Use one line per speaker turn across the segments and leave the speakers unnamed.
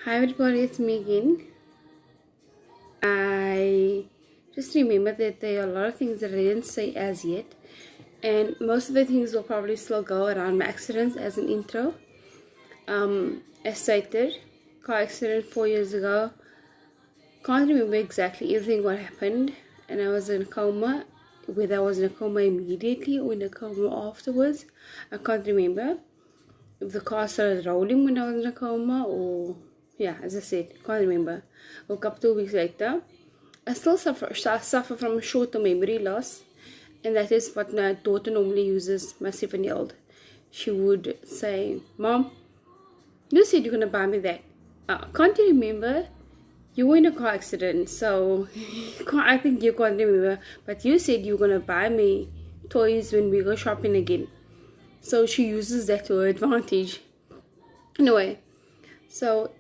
Hi everybody, it's me again. I just remember that there are a lot of things that I didn't say as yet, and most of the things will probably still go around my accidents as an intro. As stated, car accident 4 years ago. Can't remember exactly everything what happened, and I was in a coma. Whether I was in a coma immediately or in a coma afterwards, I can't remember. If the car started rolling when I was in a coma, or yeah, as I said, can't remember. Woke up 2 weeks later. I still suffer from short-term memory loss, and that is what my daughter normally uses, my 7-year-old. She would say, "Mom, you said you're gonna buy me that. Can't you remember? You were in a car accident, so I think you can't remember. But you said you were gonna buy me toys when we go shopping again." So she uses that to her advantage. Anyway, so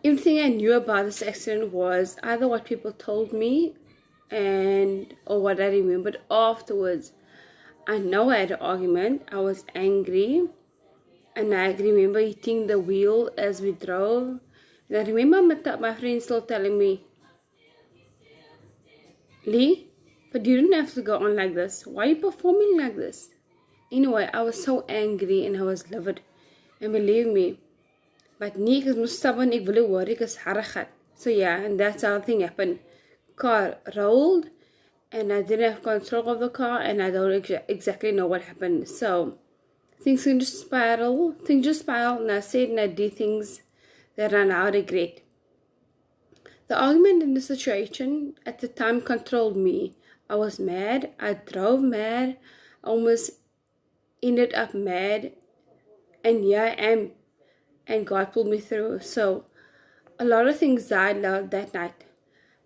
everything I knew about this accident was either what people told me or what I remembered afterwards. I know I had an argument. I was angry, and I remember hitting the wheel as we drove. And I remember my friend still telling me, "Lee, but you didn't have to go on like this. Why are you performing like this?" Anyway, I was so angry and I was livid. And believe me, but nee, ek is nog stubborn, ek wil hoor, ek is harrigat. So yeah, and that's how the thing happened. Car rolled, and I didn't have control of the car, and I don't exactly know what happened. So things just spiral, and I said and I did things that I now regret. The argument in the situation at the time controlled me. I was mad, I drove mad, almost ended up mad, and here I am, and God pulled me through. So a lot of things died that night,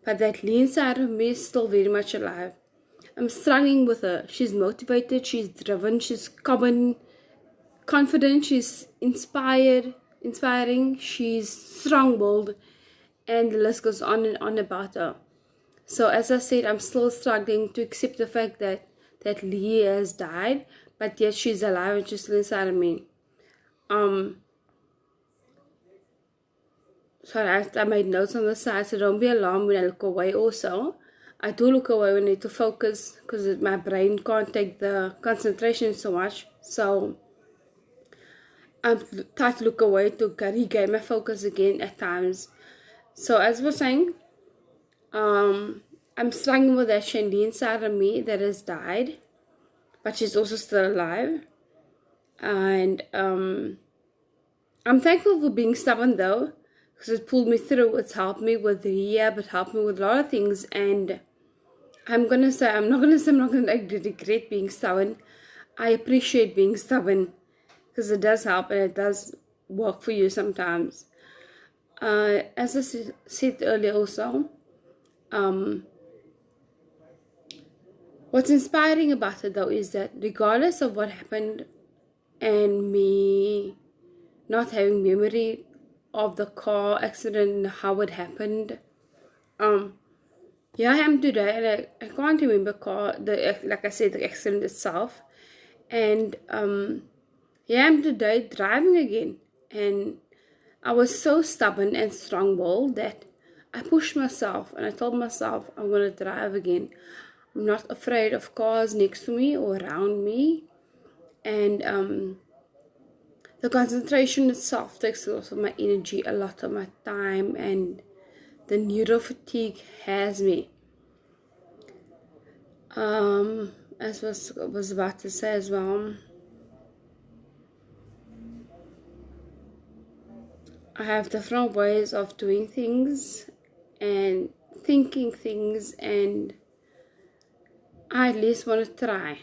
but that lean side of me is still very much alive. I'm struggling with her. She's motivated, she's driven, she's confident, she's inspiring, she's strong-willed, and the list goes on and on about her. So as I said, I'm still struggling to accept the fact that Lee has died, but yet she's alive and she's still inside of me. Sorry, I made notes on the side, so don't be alarmed when I look away also. I do look away when I need to focus because my brain can't take the concentration so much. So I'm trying to look away to regain my focus again at times. So as I was saying, I'm struggling with that Shandy inside of me that has died, but she's also still alive. And I'm thankful for being stubborn though, because it pulled me through. It's helped me with rehab, it helped me with a lot of things, and I'm not gonna regret being stubborn. I appreciate being stubborn because it does help and it does work for you sometimes. As I said earlier also, what's inspiring about it though is that regardless of what happened and me not having memory of the car accident and how it happened, here I am today, and I can't remember like I said, the accident itself, and here I am today driving again, and I was so stubborn and strong-willed that I pushed myself and I told myself I'm going to drive again. I'm not afraid of cars next to me or around me, and the concentration itself takes a lot of my energy, a lot of my time, and the neuro fatigue has me. As was about to say as well, I have different ways of doing things and thinking things, and I at least want to try.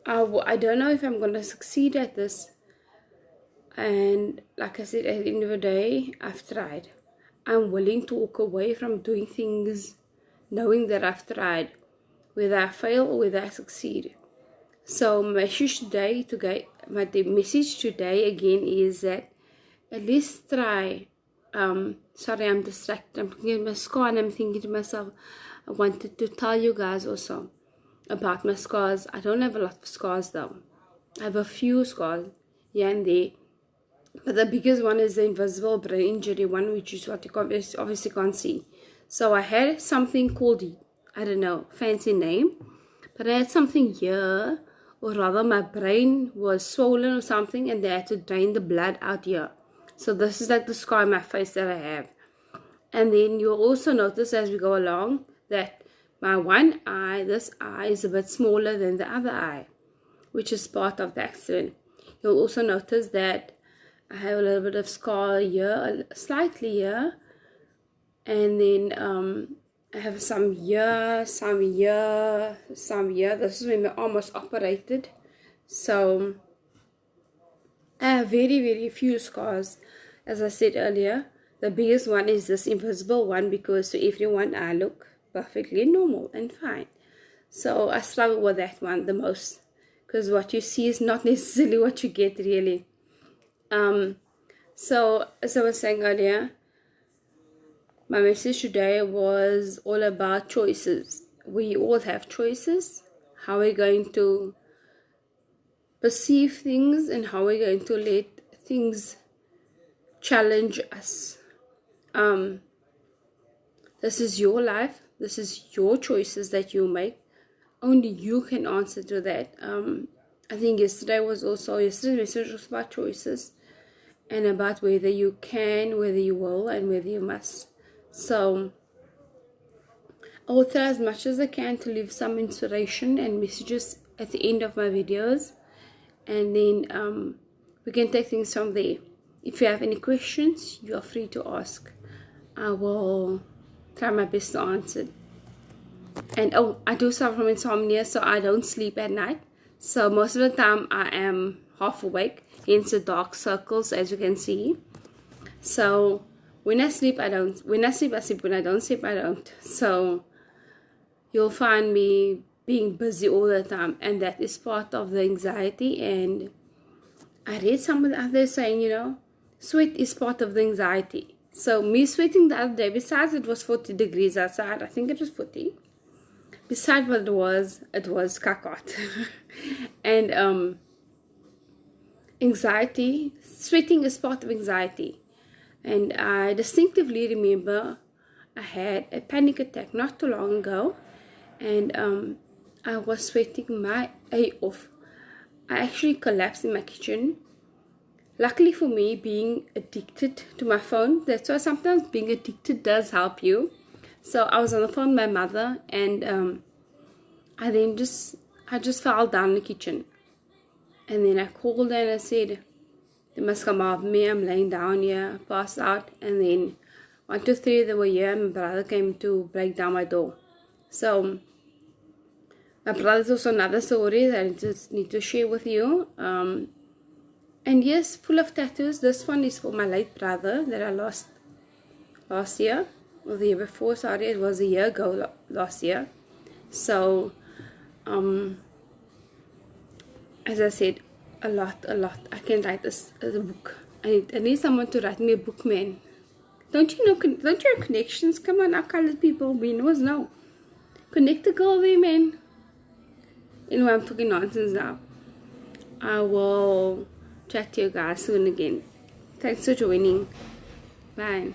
I don't know if I'm going to succeed at this, and like I said, at the end of the day, I've tried. I'm willing to walk away from doing things knowing that I've tried, whether I fail or whether I succeed. So my message today again is that at least try. Sorry, I'm distracted. I'm looking at my scar and I'm thinking to myself, I wanted to tell you guys also about my scars. I don't have a lot of scars though. I have a few scars here and there, But the biggest one is the invisible brain injury one, which is what you obviously can't see. So I had something called, I don't know, fancy name, but I had something here, or rather my brain was swollen or something, and they had to drain the blood out here. So this is like the scar on my face that I have. And then you'll also notice as we go along that my one eye, this eye, is a bit smaller than the other eye, which is part of the accident. You'll also notice that I have a little bit of scar here, slightly here, and then I have some here, some here, some here. This is when my arm was operated. So I have very, very few scars. As I said earlier, the biggest one is this invisible one, because to everyone I look perfectly normal and fine. So I struggle with that one the most, because what you see is not necessarily what you get really. So as I was saying earlier, my message today was all about choices. We all have choices. How we're going to perceive things and how we're going to let things challenge us. This is your life. This is your choices that you make. Only you can answer to that. I think yesterday's message was about choices and about whether you can, whether you will, and whether you must. So I will try as much as I can to leave some inspiration and messages at the end of my videos, and then we can take things from there. If you have any questions, you are free to ask. I will try my best to answer. And I do suffer from insomnia, so I don't sleep at night. So most of the time I am half awake, hence the dark circles, as you can see. So when I sleep, I don't. When I sleep, I sleep. When I don't sleep, I don't. So you'll find me being busy all the time, and that is part of the anxiety. And I read someone out there saying, you know, sweat is part of the anxiety. So me sweating the other day, besides it was 40 degrees outside, I think it was 40. Besides what it was kakot. And anxiety, sweating is part of anxiety. And I distinctively remember I had a panic attack not too long ago, and I was sweating my A off. I actually collapsed in my kitchen. Luckily for me, being addicted to my phone, that's why sometimes being addicted does help you. So I was on the phone with my mother, and I just fell down in the kitchen. And then I called her and I said, they must come out of me, I'm laying down here, passed out. And then 1, 2, 3, they were here. My brother came to break down my door. So my brother's also another story that I just need to share with you. And yes, full of tattoos. This one is for my late brother that I lost last year, or the year before, sorry, it was a year ago last year. So as I said, a lot. I can write this as a book. I need someone to write me a book, man. Don't you have connections? Come on, our colored people, we know. Connect the girl there, man. Anyway, I'm talking nonsense now. I will chat to you guys soon again. Thanks for joining. Bye.